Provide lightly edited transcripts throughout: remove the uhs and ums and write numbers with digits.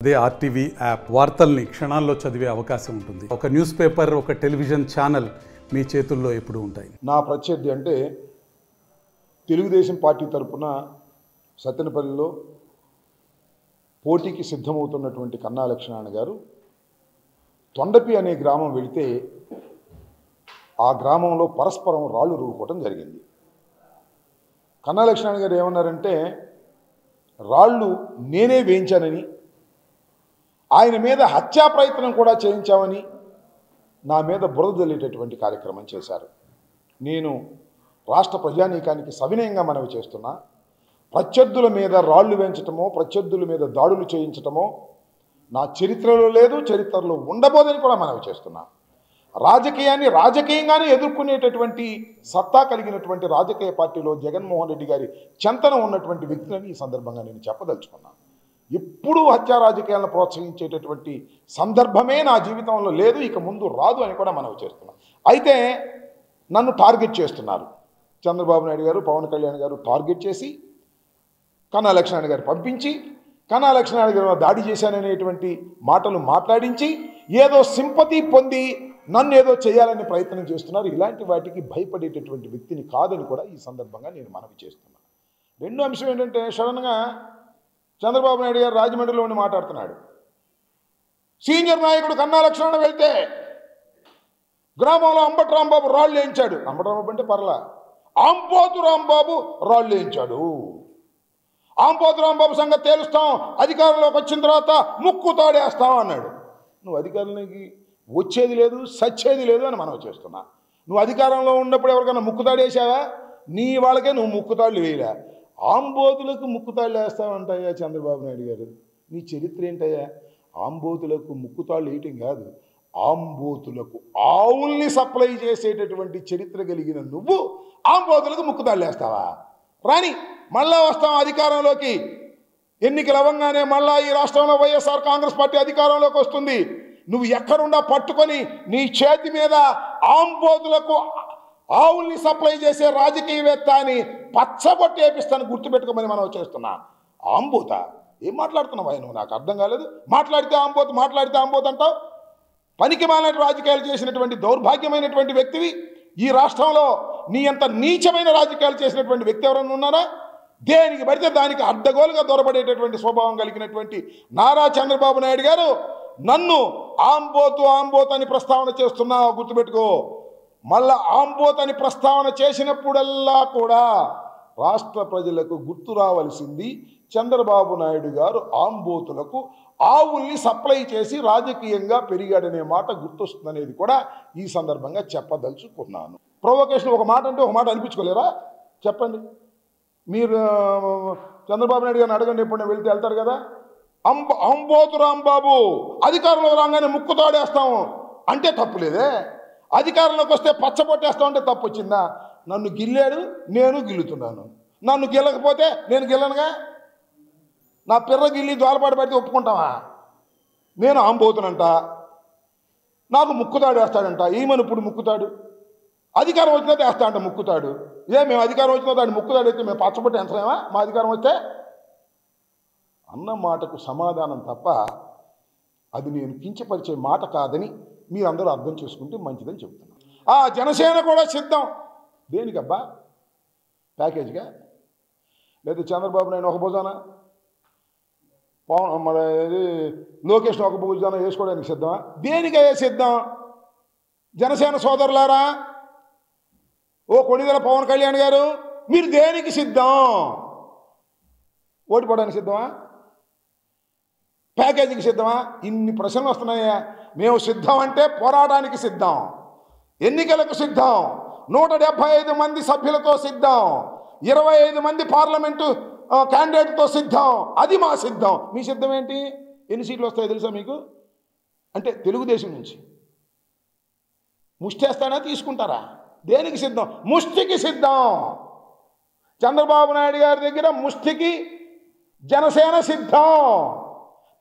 అదే RTV app వార్తల్ని క్షణాల్లో చదివే అవకాశం ఉంటుంది. ఒక న్యూస్ పేపర్, ఒక టెలివిజన్ ఛానల్ మీ చేతుల్లో ఎప్పుడూ ఉంటాయి. నా ప్రత్యర్థి అంటే తెలుగుదేశం పార్టీ తరఫున సత్తెనపల్లిలో పోటీకి సిద్ధమవుతున్నటువంటి కన్నా లక్ష్మీనారాయణ గారు తొండపి అనే గ్రామం వెళితే ఆ గ్రామంలో పరస్పరం రాళ్ళు రువ్వుకోవటం జరిగింది. కన్నా లక్ష్మీనారాయణ గారు ఏమన్నారంటే రాళ్ళు నేనే వేయించానని, ఆయన మీద హత్యా ప్రయత్నం కూడా చేయించామని నా మీద బురద జల్లేటటువంటి కార్యక్రమం చేశారు. నేను రాష్ట్ర ప్రజానీకానికి సవినయంగా మనవి చేస్తున్నా, ప్రత్యర్థుల మీద రాళ్ళు వేయించటమో, ప్రత్యర్థుల మీద దాడులు చేయించటమో నా చరిత్రలో లేదు, చరిత్రలో ఉండబోదని కూడా మనవి చేస్తున్నా. రాజకీయాన్ని రాజకీయంగానే ఎదుర్కొనేటటువంటి సత్తా కలిగినటువంటి రాజకీయ పార్టీలో జగన్మోహన్ రెడ్డి గారి చెంతన ఉన్నటువంటి వ్యక్తులని ఈ సందర్భంగా నేను చెప్పదలుచుకున్నాను. ఎప్పుడూ హత్యా రాజకీయాలను ప్రోత్సహించేటటువంటి సందర్భమే నా జీవితంలో లేదు, ఇక ముందు రాదు అని కూడా మనవి చేస్తున్నాను. అయితే నన్ను టార్గెట్ చేస్తున్నారు. చంద్రబాబు నాయుడు గారు, పవన్ కళ్యాణ్ గారు టార్గెట్ చేసి కన్నా లక్ష్మీనారాయణ గారు పంపించి కన్నా లక్ష్మీనారాయణ గారు దాడి చేశాననేటువంటి మాటలు మాట్లాడించి ఏదో సింపతి పొంది నన్ను ఏదో చేయాలని ప్రయత్నం చేస్తున్నారు. ఇలాంటి వాటికి భయపడేటటువంటి వ్యక్తిని కాదని కూడా ఈ సందర్భంగా నేను మనవి చేస్తున్నాను. రెండో అంశం ఏంటంటే, సడన్గా చంద్రబాబు నాయుడు గారు రాజమండ్రిలో ఉండి మాట్లాడుతున్నాడు. సీనియర్ నాయకుడు కన్నా లక్ష్మీనారాయణ వెళ్తే గ్రామంలో అంబటి రాంబాబు రాళ్ళు వేయించాడు. అంబటి రాంబాబు అంటే పర్లా, ఆంపోతు రాంబాబు రాళ్ళు వేయించాడు. ఆంపోతు రాంబాబు సంగతి తేలుస్తాం, అధికారంలోకి వచ్చిన తర్వాత ముక్కు తాడేస్తాం అన్నాడు. నువ్వు అధికారంలోకి వచ్చేది లేదు, సచ్చేది లేదు అని మనం చేస్తున్నా. నువ్వు అధికారంలో ఉన్నప్పుడు ఎవరికైనా ముక్కుతాడేసావా? నీ వాళ్ళకే నువ్వు ముక్కుతాళ్ళు వేయలే. ఆంబోతులకు ముక్కుతాళ్ళు వేస్తావంటాయా చంద్రబాబు నాయుడు గారు? నీ చరిత్ర ఏంటయ్యా? ఆంబోతులకు ముక్కుతాళ్ళు వేయటం కాదు, ఆంబోతులకు ఆవుల్ని సప్లై చేసేటటువంటి చరిత్ర కలిగిన నువ్వు ఆంబోతులకు ముక్కుతాళ్ళు వేస్తావా? రాని, మళ్ళా వస్తాం అధికారంలోకి. ఎన్నికలు అవ్వగానే మళ్ళా ఈ రాష్ట్రంలో వైఎస్ఆర్ కాంగ్రెస్ పార్టీ అధికారంలోకి వస్తుంది. నువ్వు ఎక్కడుండా పట్టుకొని నీ చేతి మీద ఆంబోతులకు ఆవుల్ని సప్లై చేసే రాజకీయవేత్త అని పచ్చబొట్టు వేపిస్తాను, గుర్తుపెట్టుకోమని మనం చేస్తున్నా. ఆంబోత ఏం మాట్లాడుతున్నావు ఆయన? నువ్వు నాకు అర్థం కాలేదు. మాట్లాడితే ఆంబోత్ అంటావు. పనికి మాలిన రాజకీయాలు చేసినటువంటి దౌర్భాగ్యమైనటువంటి వ్యక్తివి. ఈ రాష్ట్రంలో నీ అంత నీచమైన రాజకీయాలు చేసినటువంటి వ్యక్తి ఎవరైనా ఉన్నారా? దేనికి పడితే దానికి అడ్డగోలుగా దొరబడేటటువంటి స్వభావం కలిగినటువంటి నారా చంద్రబాబు నాయుడు గారు నన్ను ఆంబోతు అని ప్రస్తావన చేస్తున్నావు, గుర్తుపెట్టుకో. మళ్ళా ఆంబోత్ అని ప్రస్తావన చేసినప్పుడల్లా కూడా రాష్ట్ర ప్రజలకు గుర్తు రావలసింది చంద్రబాబు నాయుడు గారు ఆంబోతులకు ఆవుల్ని సప్లై చేసి రాజకీయంగా పెరిగాడనే మాట గుర్తొస్తుందనేది కూడా ఈ సందర్భంగా చెప్పదలుచుకున్నాను. ప్రొవోకేషన్ ఒక మాట అంటే ఒక మాట అనిపించుకోలేరా? చెప్పండి. మీరు చంద్రబాబు నాయుడు గారిని అడగండి, ఎప్పుడైనా వెళ్తారు కదా. అంబోతు రాంబాబు అధికారంలోకి రాగానే ముక్కు తాడేస్తాము అంటే తప్పు లేదే. అధికారంలోకి వస్తే పచ్చబొట్టేస్తాం అంటే తప్పు వచ్చిందా? నన్ను గిల్లాడు, నేను గిల్లుతున్నాను. నన్ను గిల్లకపోతే నేను గిల్లనుగా. నా పిర్ర గిల్లి దోలపాటు పడితే ఒప్పుకుంటావా? నేను ఆంబోతునంట, నాకు ముక్కుతాడు వేస్తాడంట. ఏమని ఇప్పుడు ముక్కుతాడు? అధికారం వచ్చినా వేస్తా అంట ముక్కుతాడు. మేము అధికారం వచ్చిన దాన్ని ముక్కుతాడు అయితే మేము పచ్చబొట్టు ఎంతలేమా? మా అధికారం వస్తే అన్న మాటకు సమాధానం తప్ప అది నేను కించపరిచే మాట కాదని మీరందరూ అర్థం చేసుకుంటే మంచిదని చెప్తున్నాను. జనసేన కూడా సిద్ధం. దేనికబ్బా? ప్యాకేజ్గా? లేదా చంద్రబాబు నాయుడు ఒక భుజాన, మన లోకేష్ ఒక భుజాన వేసుకోవడానికి సిద్ధమా? దేనికయ్యా సిద్ధం? జనసేన సోదరులారా, ఓ కొణిదెల పవన్ కళ్యాణ్ గారు, మీరు దేనికి సిద్ధం? ఓడిపోవడానికి సిద్ధమా? ప్యాకేజీకి సిద్ధమా? ఇన్ని ప్రశ్నలు వస్తున్నాయా? మేము సిద్ధం అంటే పోరాటానికి సిద్ధం, ఎన్నికలకు సిద్ధం, 175 మంది సభ్యులతో సిద్ధం, 25 మంది పార్లమెంటు క్యాండిడేట్తో సిద్ధం. అది మా సిద్ధం. మీ సిద్ధం ఏంటి? ఎన్ని సీట్లు వస్తాయో తెలుసా మీకు? అంటే తెలుగుదేశం నుంచి ముష్టేస్తానా, తీసుకుంటారా? దేనికి సిద్ధం? ముష్టికి సిద్ధం. చంద్రబాబు నాయుడు గారి దగ్గర ముష్టికి జనసేన సిద్ధం,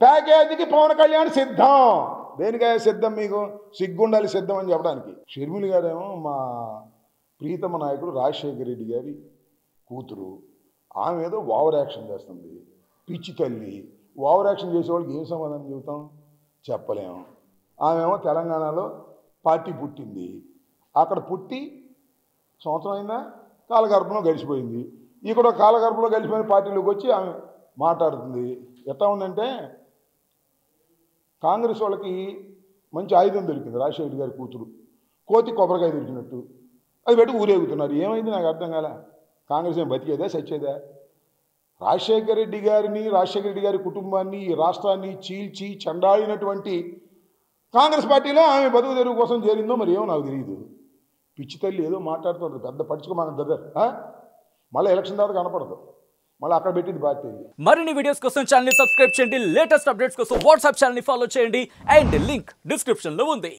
ప్యాకేజీకి పవన్ కళ్యాణ్ సిద్ధం. దేనికైనా సిద్ధం? మీకు సిగ్గుండాలి సిద్ధం అని చెప్పడానికి. షర్మిల గారేమో మా ప్రీతమ నాయకుడు రాజశేఖర రెడ్డి గారి కూతురు, ఆమె ఏదో ఓవర్ యాక్షన్ చేస్తుంది. పిచ్చి తల్లి, ఓవర్ యాక్షన్ చేసేవాళ్ళకి ఏం సమాధానం చెబుతాం? చెప్పలేము. ఆమెమో తెలంగాణలో పార్టీ పుట్టింది, అక్కడ పుట్టి సంవత్సరం అయిందా కాలగర్భంలో గడిచిపోయింది. ఇక్కడ కాలగర్భంలో గడిచిపోయిన పార్టీలోకి వచ్చి ఆమె మాట్లాడుతుంది. ఎట్లా ఉందంటే కాంగ్రెస్ వాళ్ళకి మంచి ఆయుధం దొరికింది, రాజశేఖర్ గారి కూతురు కోతి కొబ్బరికాయ దొరికినట్టు అది పెట్టి ఊరేగుతున్నారు. ఏమైంది నాకు అర్థం కాలే. కాంగ్రెస్ ఏం బతికేదా చచ్చేదా? రాజశేఖర రెడ్డి గారిని, రాజశేఖర రెడ్డి గారి కుటుంబాన్ని, ఈ రాష్ట్రాన్ని చీల్చి చెండాడినటువంటి కాంగ్రెస్ పార్టీలో ఆమె బతుకు తెరువు కోసం చేరిందో మరి ఏమో నాకు తెలియదు. పిచ్చి తల్లి ఏదో మాట్లాడుతుంటారు, పెద్ద పడుచుకోమని దగ్గర. మళ్ళీ ఎలక్షన్ తర్వాత కనపడదు, మళ్ళీ అక్కడ పెట్టింది పార్టీ. మరిన్ని వీడియోస్ కోసం ఛానల్ ని సబ్స్క్రైబ్ చేయండి, లేటెస్ట్ అప్డేట్స్ కోసం వాట్సాప్ ఛానల్ ని ఫాలో చేయండి అండ్ లింక్ డిస్క్రిప్షన్ లో ఉంది.